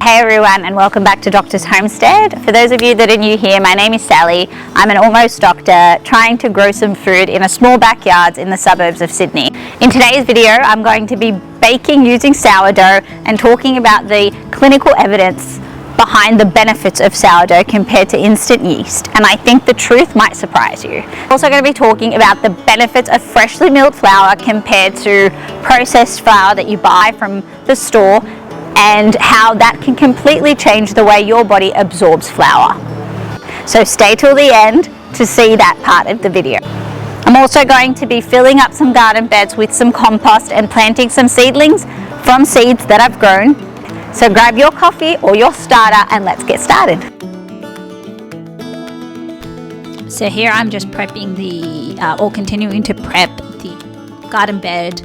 Hey everyone, and welcome back to Doctor's Homestead. For those of you that are new here, my name is Sally. I'm an almost doctor trying to grow some food in a small backyard in the suburbs of Sydney. In today's video, I'm going to be baking using sourdough and talking about the clinical evidence behind the benefits of sourdough compared to instant yeast, and I think the truth might surprise you. I'm also going to be talking about the benefits of freshly milled flour compared to processed flour that you buy from the store, and how that can completely change the way your body absorbs flour. So stay till the end to see that part of the video. I'm also going to be filling up some garden beds with some compost and planting some seedlings from seeds that I've grown. So grab your coffee or your starter and let's get started. So here I'm just prepping or continuing to prep the garden bed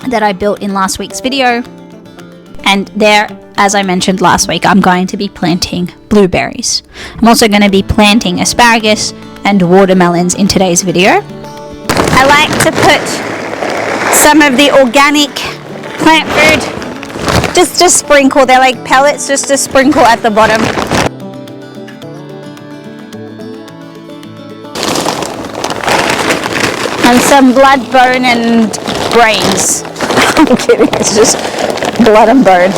that I built in last week's video. And there, as I mentioned last week, I'm going to be planting blueberries. I'm also going to be planting asparagus and watermelons in today's video. I like to put some of the organic plant food just to sprinkle. They're like pellets, just to sprinkle at the bottom. And some blood, bone and brains. I'm kidding, it's just blood and bone.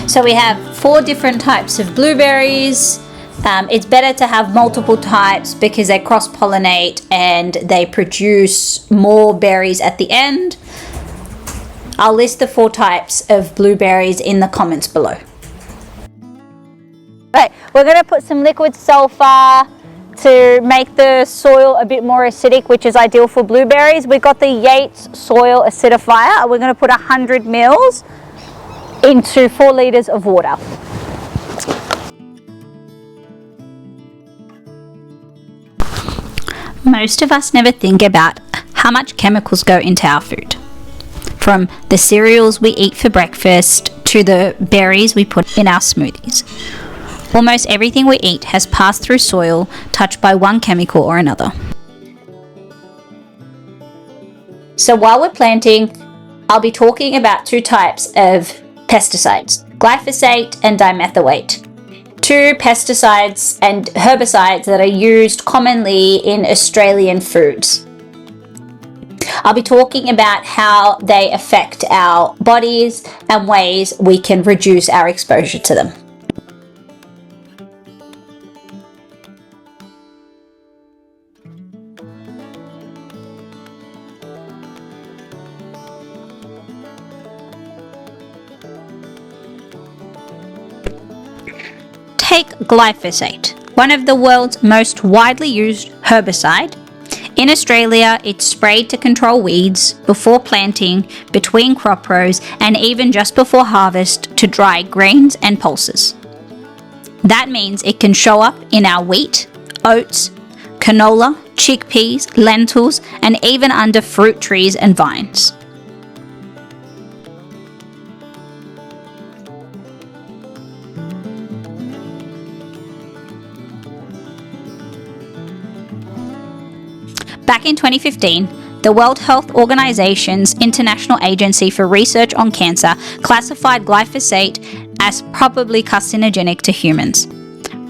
So we have 4 different types of blueberries. It's better to have multiple types because they cross-pollinate and they produce more berries at the end. I'll list the 4 types of blueberries in the comments below. Right, we're going to put some liquid sulfur to make the soil a bit more acidic, which is ideal for blueberries. We've got the Yates soil acidifier. We're going to put 100 mils into 4 liters of water. Most of us never think about how much chemicals go into our food. From the cereals we eat for breakfast to the berries we put in our smoothies. Almost everything we eat has passed through soil touched by one chemical or another. So while we're planting, I'll be talking about 2 types of pesticides, glyphosate and dimethoate. 2 pesticides and herbicides that are used commonly in Australian foods. I'll be talking about how they affect our bodies and ways we can reduce our exposure to them. Take glyphosate, one of the world's most widely used herbicide. In Australia, it's sprayed to control weeds before planting, between crop rows, and even just before harvest to dry grains and pulses. That means it can show up in our wheat, oats, canola, chickpeas, lentils, and even under fruit trees and vines. Back in 2015, the World Health Organization's International Agency for Research on Cancer classified glyphosate as probably carcinogenic to humans,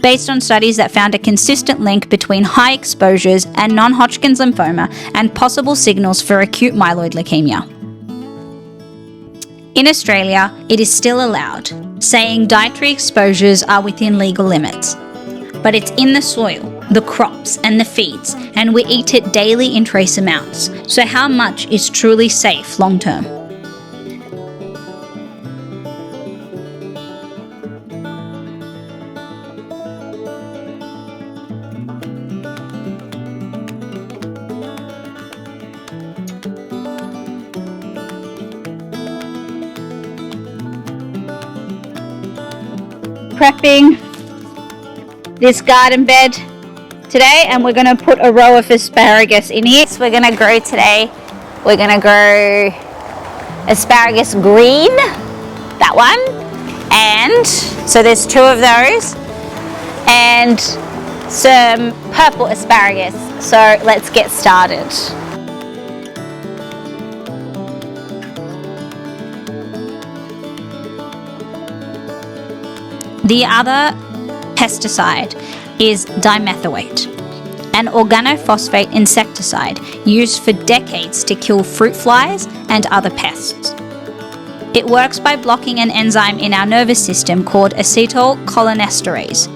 based on studies that found a consistent link between high exposures and non-Hodgkin's lymphoma and possible signals for acute myeloid leukemia. In Australia, it is still allowed, saying dietary exposures are within legal limits. But it's in the soil, the crops and the feeds, and we eat it daily in trace amounts. So how much is truly safe long term? Prepping this garden bed today, and we're going to put a row of asparagus in here. So we're going to grow today. We're going to grow asparagus green, that one, And so there's 2 of those, and some purple asparagus. So let's get started. The other pesticide is Dimethoate, an organophosphate insecticide used for decades to kill fruit flies and other pests. It works by blocking an enzyme in our nervous system called acetylcholinesterase.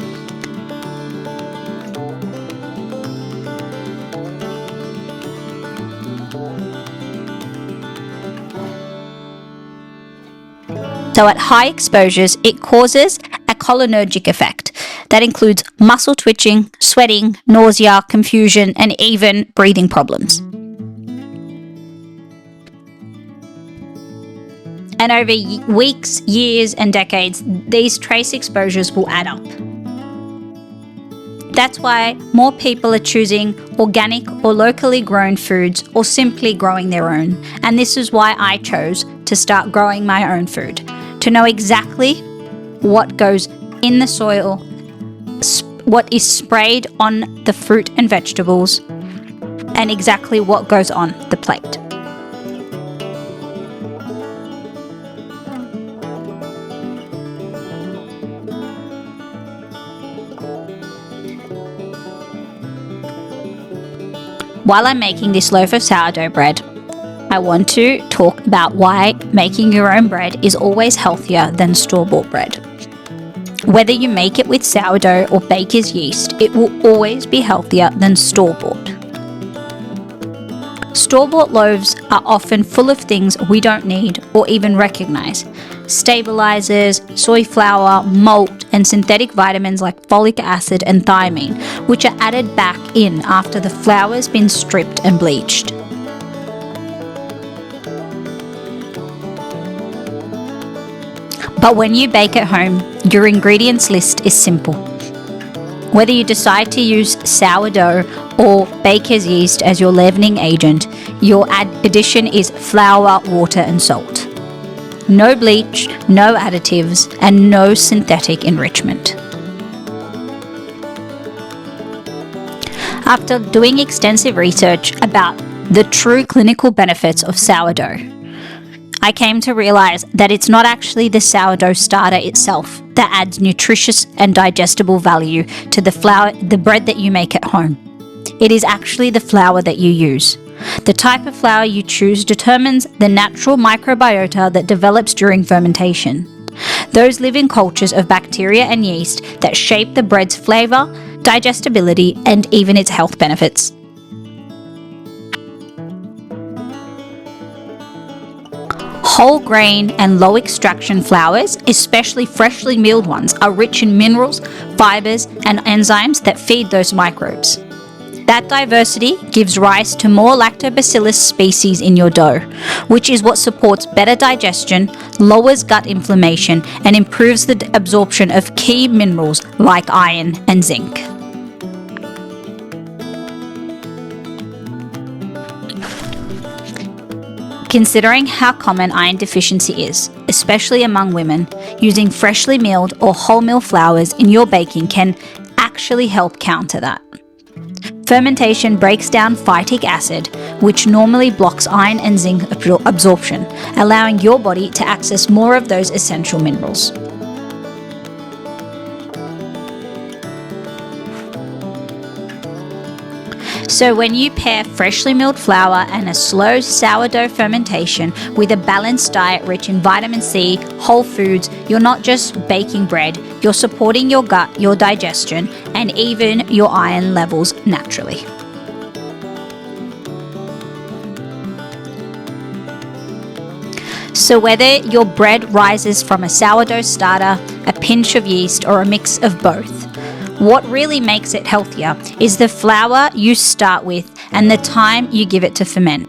So at high exposures, it causes a cholinergic effect that includes muscle twitching, sweating, nausea, confusion, and even breathing problems. And over weeks, years, and decades, these trace exposures will add up. That's why more people are choosing organic or locally grown foods, or simply growing their own. And this is why I chose to start growing my own food, to know exactly what goes in the soil, what is sprayed on the fruit and vegetables, and exactly what goes on the plate. While I'm making this loaf of sourdough bread, I want to talk about why making your own bread is always healthier than store-bought bread. Whether you make it with sourdough or baker's yeast, it will always be healthier than store-bought. Store-bought loaves are often full of things we don't need or even recognize. Stabilizers, soy flour, malt, and synthetic vitamins like folic acid and thiamine, which are added back in after the flour's been stripped and bleached. But when you bake at home, your ingredients list is simple. Whether you decide to use sourdough or baker's yeast as your leavening agent, your addition is flour, water, and salt. No bleach, no additives, and no synthetic enrichment. After doing extensive research about the true clinical benefits of sourdough, I came to realize that it's not actually the sourdough starter itself that adds nutritious and digestible value to the bread that you make at home. It is actually the flour that you use. The type of flour you choose determines the natural microbiota that develops during fermentation. Those live in cultures of bacteria and yeast that shape the bread's flavor, digestibility, and even its health benefits. Whole grain and low extraction flours, especially freshly milled ones, are rich in minerals, fibers, and enzymes that feed those microbes. That diversity gives rise to more lactobacillus species in your dough, which is what supports better digestion, lowers gut inflammation, and improves the absorption of key minerals like iron and zinc. Considering how common iron deficiency is, especially among women, using freshly milled or wholemeal flours in your baking can actually help counter that. Fermentation breaks down phytic acid, which normally blocks iron and zinc absorption, allowing your body to access more of those essential minerals. So when you pair freshly milled flour and a slow sourdough fermentation with a balanced diet rich in vitamin C, whole foods, you're not just baking bread, you're supporting your gut, your digestion, and even your iron levels naturally. So whether your bread rises from a sourdough starter, a pinch of yeast, or a mix of both, what really makes it healthier is the flour you start with and the time you give it to ferment.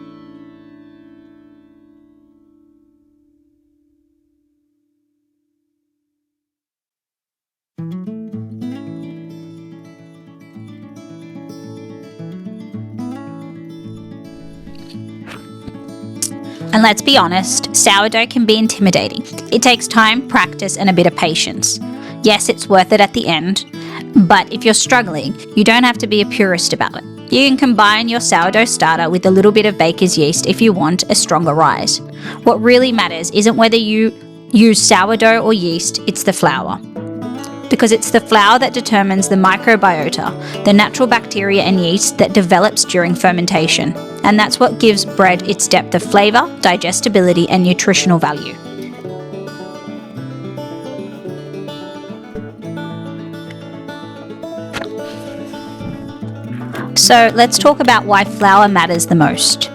And let's be honest, sourdough can be intimidating. It takes time, practice, and a bit of patience. Yes, it's worth it at the end, but if you're struggling, you don't have to be a purist about it. You can combine your sourdough starter with a little bit of baker's yeast if you want a stronger rise. What really matters isn't whether you use sourdough or yeast, it's the flour. Because it's the flour that determines the microbiota, the natural bacteria and yeast that develops during fermentation. And that's what gives bread its depth of flavour, digestibility and nutritional value. So let's talk about why flour matters the most.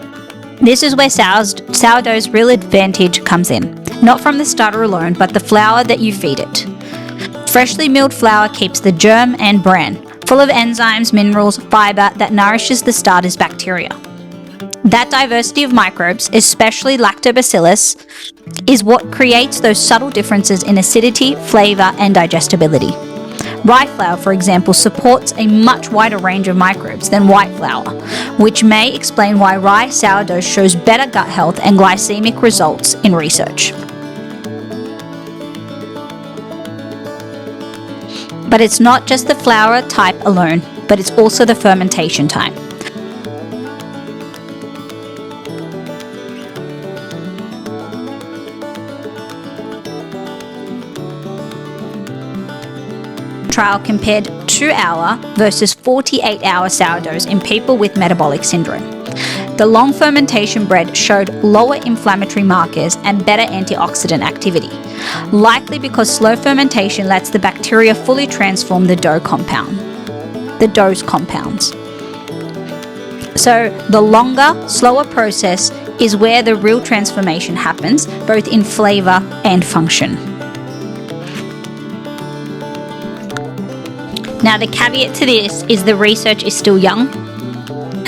This is where sourdough's real advantage comes in. Not from the starter alone, but the flour that you feed it. Freshly milled flour keeps the germ and bran, full of enzymes, minerals, fibre that nourishes the starter's bacteria. That diversity of microbes, especially lactobacillus, is what creates those subtle differences in acidity, flavour and digestibility. Rye flour, for example, supports a much wider range of microbes than white flour, which may explain why rye sourdough shows better gut health and glycemic results in research. But it's not just the flour type alone, but it's also the fermentation time. Trial compared 2-hour versus 48-hour sourdoughs in people with metabolic syndrome. The long fermentation bread showed lower inflammatory markers and better antioxidant activity, likely because slow fermentation lets the bacteria fully transform the dough's compounds. So the longer, slower process is where the real transformation happens, both in flavour and function. Now the caveat to this is the research is still young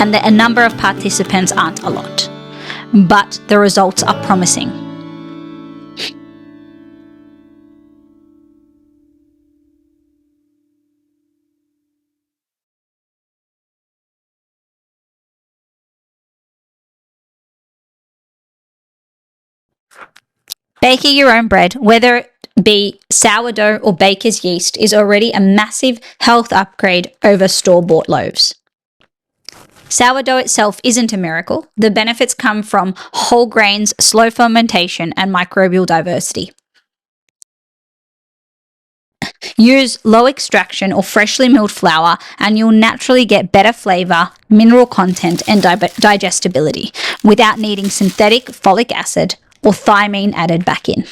and that a number of participants aren't a lot, but the results are promising. Baking your own bread, whether it be sourdough or baker's yeast, is already a massive health upgrade over store-bought loaves. Sourdough itself isn't a miracle. The benefits come from whole grains, slow fermentation, and microbial diversity. Use low extraction or freshly milled flour and you'll naturally get better flavour, mineral content, and digestibility without needing synthetic folic acid or thiamine added back in.